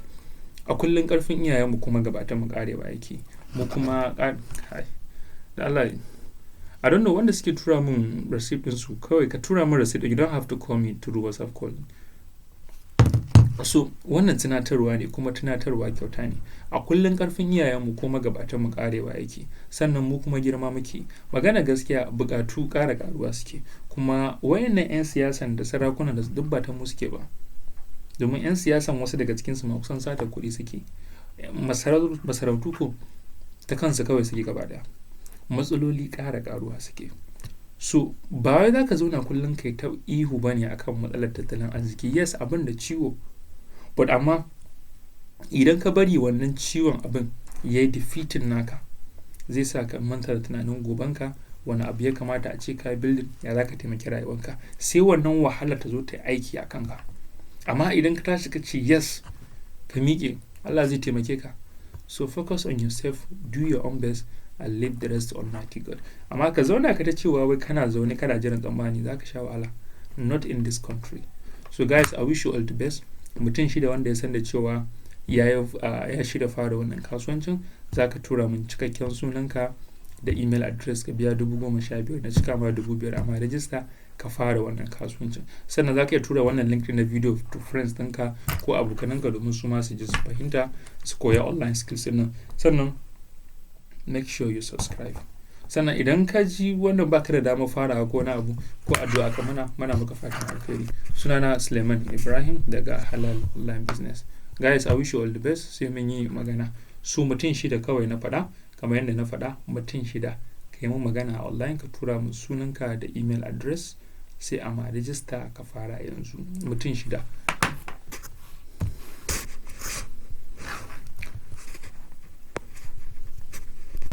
A kullun ƙarfin iyayenmu kuma gabata mu karewa yake. Mu kuma da Allah, I don't know wanda suke tura mun receipt din su, kawai ka tura mun receipt, you don't have to call me through WhatsApp call. So wannan tunatarwa ne, kuma tunatarwa kyauta ne. A kullun karfin iyayenmu kuma gabatan mu karewa yake, sannan mu kuma girma muke. Magana gaskiya, bukatu ƙara karuwa suke, kuma wayannan 'yan siyasan da sarakuna da duk ba ta mu suke ba. Domin 'yan siyasan wasu daga cikin su ma kusan sata kuɗi suke. Masarautu ko ta kansu kawai suke gaba daya. Matsaloli ƙara karuwa suke. So ba wai za ka zauna kullum kai ta ihu bane akan matsalar tattalin arziki. Yes, abin da ciwo, but amma idan ka bari wannan ciwon abin ya yi defeating naka, zai sa ka manta da tunanin gobanka, wani abu ya kamata a ce ka building, ya za ka taimaki rayuwanka, sai wannan wahala ta zo ta aiki a kanka. Amma idan ka tashi ka ce yes, ka miƙe, Allah zai taimake ka. So focus on yourself, do your own best, and leave the rest to Almighty God. Amma ka zauna ka ta cewa wai kana zaune kana jiran tsammani, za ka sha wahala. Not in this country. So guys, I wish you all the best. Mutum shida wanda ya san da cewa ya shirya fara wannan kasuwancin, za ka tura min cikakken sunanka da email address, ka biya 15,000 na cika ma 5,000, amma register ka fara wannan kasuwancin. Sannan za ka iya tura wannan link na video to friends ɗinka ko abokananka domin su ma su ji su fahimta, su koya online skills ɗin nan. Sannan make sure you subscribe. Sannan idan ka ji wannan baka da damar farawa ko na abu ko addu'a ka mana maka fatan alheri. Sunana Suleiman Ibrahim daga Halal Online Business. Guys, I wish you all the best. Sai mun yi magana. Su mutum shida kawai na faɗa, kamar yadda na faɗa, mutum shida. Ka yi mun magana a online, ka tura mun sunanka da email address, sai a ma register ka fara yanzu. Mutum shida.